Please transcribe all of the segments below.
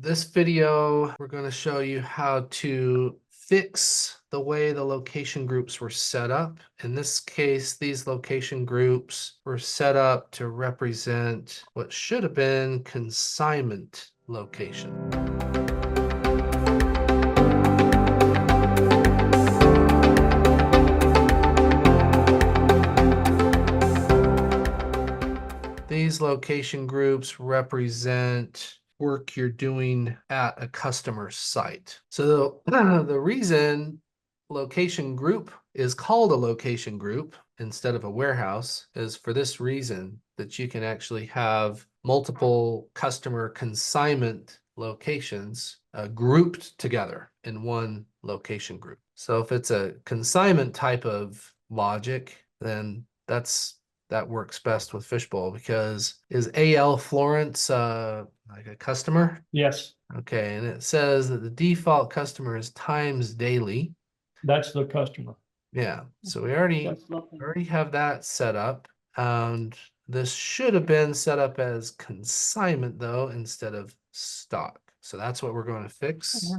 this video, we're going to show you how to fix the way the location groups were set up. In this case, these location groups were set up to represent what should have been consignment location. These location groups represent work you're doing at a customer site. So the reason location group is called a location group instead of a warehouse is for this reason, that you can actually have multiple customer consignment locations grouped together in one location group. So if it's a consignment type of logic, then that works best with Fishbowl, because is AL Florence like a customer? Yes, Okay, and it says that the default customer is Times Daily. that's the customer. Yeah, so we already have that set up. And this should have been set up as consignment though, instead of stock. So that's what we're going to fix. Is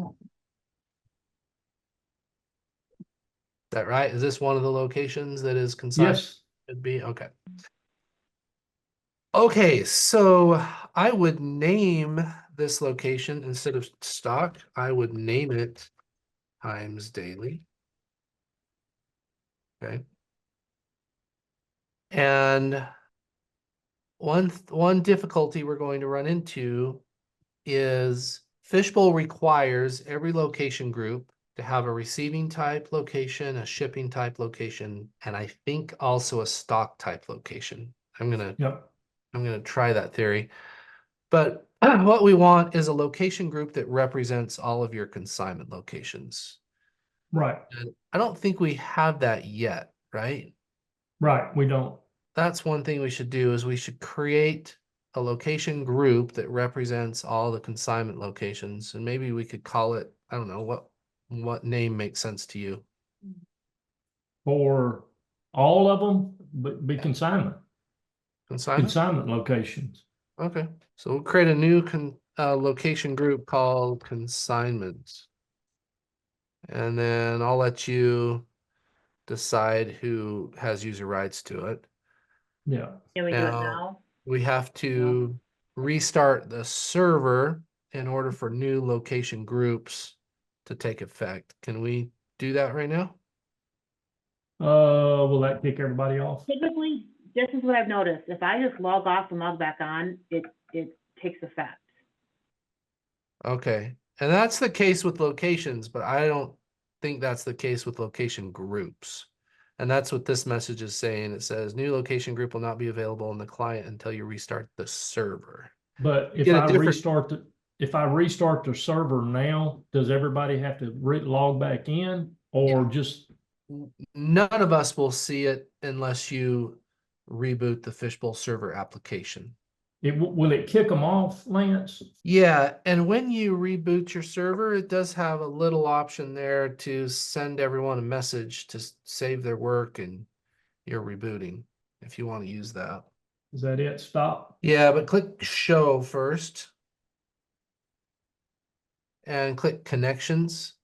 that right? Is this one of the locations that is consignment? Yes, Should be, okay. Okay, so I would name this location instead of stock, I would name it Times Daily. Okay. And one difficulty we're going to run into is Fishbowl requires every location group to have a receiving type location, a shipping type location, and I think also a stock type location. I'm gonna try that theory. But what we want is a location group that represents all of your consignment locations. right, And I don't think we have that yet, right? right. We don't. That's one thing we should do, is we should create a location group that represents all the consignment locations. And maybe we could call it, I don't know, what name makes sense to you? For all of them, but be consignment Consignment? locations. Okay, so we'll create a new location group called consignment. And then I'll let you decide who has user rights to it. Yeah, Can we do it Now, now? we have to restart the server in order for new location groups to take effect. Can we do that right now? will that kick everybody off? Typically, this is what I've noticed. If I just log off and log back on, it takes effect. Okay, and that's the case with locations, but I don't think that's the case with location groups. And that's what this message is saying. It says new location group will not be available in the client until you restart the server. But if Get a I different- restart the server now, does everybody have to log back in, or Yeah. just? None of us will see it unless you reboot the Fishbowl server application. Will it kick them off, Lance? Yeah, and when you reboot your server, it does have a little option there to send everyone a message to save their work and you're rebooting, if you want to use that. Is that it? Stop. Yeah, but click show first. And click connections.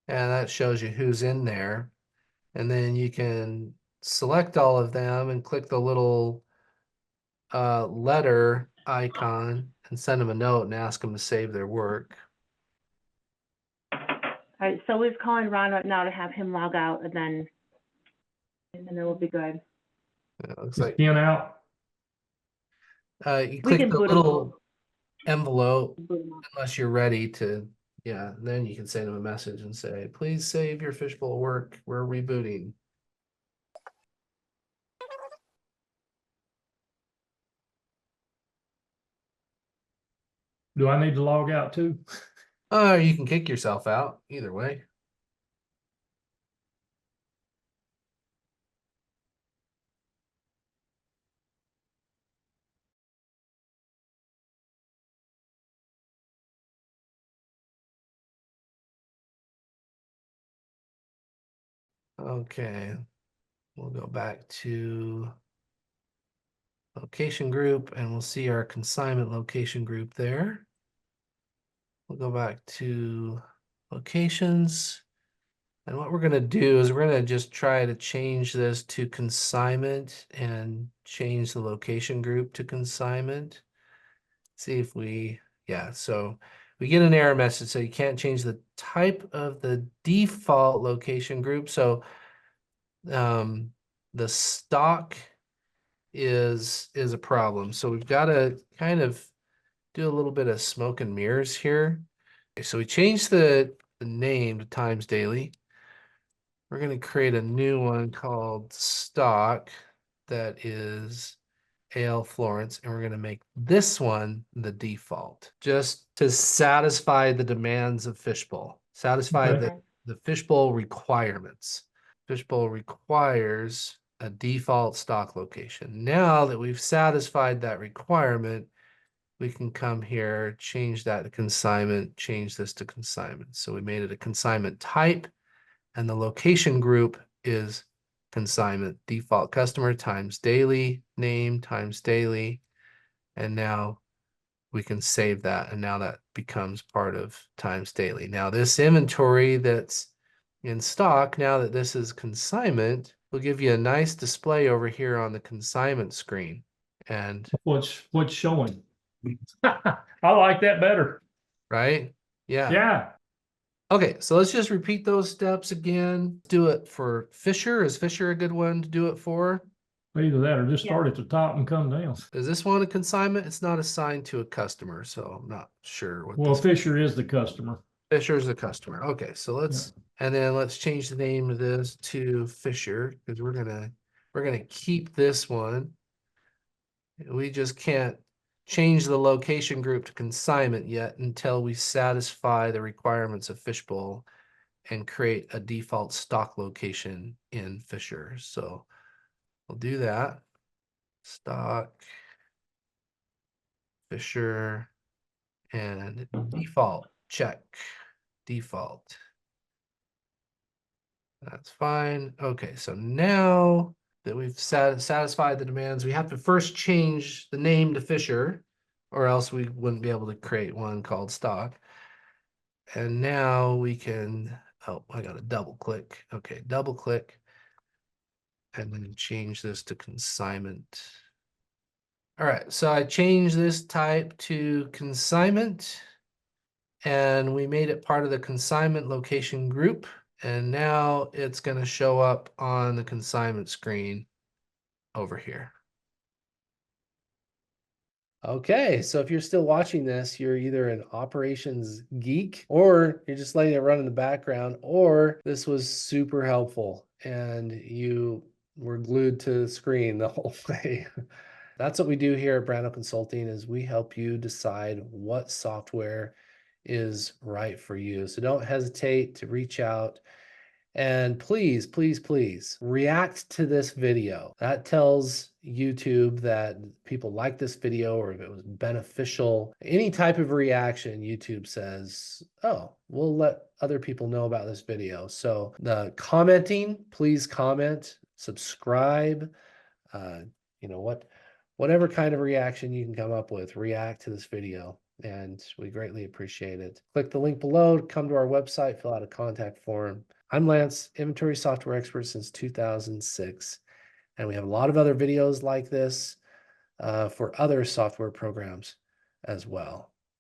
And that shows you who's in there. And then you can select all of them and click the little letter icon and send them a note and ask them to save their work. All right, so we're calling Ron right now to have him log out, and then we'll be good. It looks Is like Ken out? you click can the boot 'em little envelope Boot 'em up. unless you're ready to, yeah, then you can send them a message and say, please save your Fishbowl work, we're rebooting. Do I need to log out too? You can kick yourself out either way. Okay, we'll go back to location group, and we'll see our consignment location group there. We'll go back to locations. And what we're going to do is we're going to just try to change this to consignment and change the location group to consignment. See if we, yeah, so we get an error message. So you can't change the type of the default location group. So the stock is a problem. So we've got to kind of do a little bit of smoke and mirrors here. Okay, so we changed the name to Times Daily. We're going to create a new one called stock that is AL Florence, and we're going to make this one the default just to satisfy the demands of Fishbowl, satisfy Okay. the Fishbowl requirements. Fishbowl requires a default stock location. Now that we've satisfied that requirement, we can come here, change that to consignment, change this to consignment. So we made it a consignment type, and the location group is consignment default customer times daily name times daily. And now we can save that. And now that becomes part of times daily. Now this inventory that's in stock, now that this is consignment, will give you a nice display over here on the consignment screen. And What's showing? I like that better. right? Yeah. Yeah. Okay, so let's just repeat those steps again. Do it for Fisher. Is Fisher a good one to do it for? Either that or just Yeah. start at the top and come down. Is this one a consignment? It's not assigned to a customer, so I'm not sure what Well, this Fisher is the customer. Fisher is a customer. Okay, so let's and then let's change the name of this to Fisher because we're gonna keep this one. We just can't change the location group to consignment yet until we satisfy the requirements of Fishbowl and create a default stock location in Fisher. So we'll do that. Stock, Fisher, and default, check, default. That's fine. Okay, so now that we've satisfied the demands, we have to first change the name to Fisher, or else we wouldn't be able to create one called stock. And now we can, oh, I got to double click. Okay, double click. And then change this to consignment. All right, so I changed this type to consignment, and we made it part of the consignment location group. And now it's going to show up on the consignment screen over here. Okay, so if you're still watching this, you're either an operations geek or you're just letting it run in the background, or this was super helpful and you were glued to the screen the whole way. That's what we do here at Brandow Consulting is we help you decide what software is right for you. So don't hesitate to reach out. And please, please, please react to this video. That tells YouTube that people like this video or if it was beneficial. Any type of reaction, YouTube says, oh, we'll let other people know about this video. So the commenting, please comment, subscribe, you know, whatever kind of reaction you can come up with, react to this video. And we greatly appreciate it. Click the link below, come to our website, fill out a contact form. I'm Lance, inventory software expert since 2006. And we have a lot of other videos like this for other software programs as well.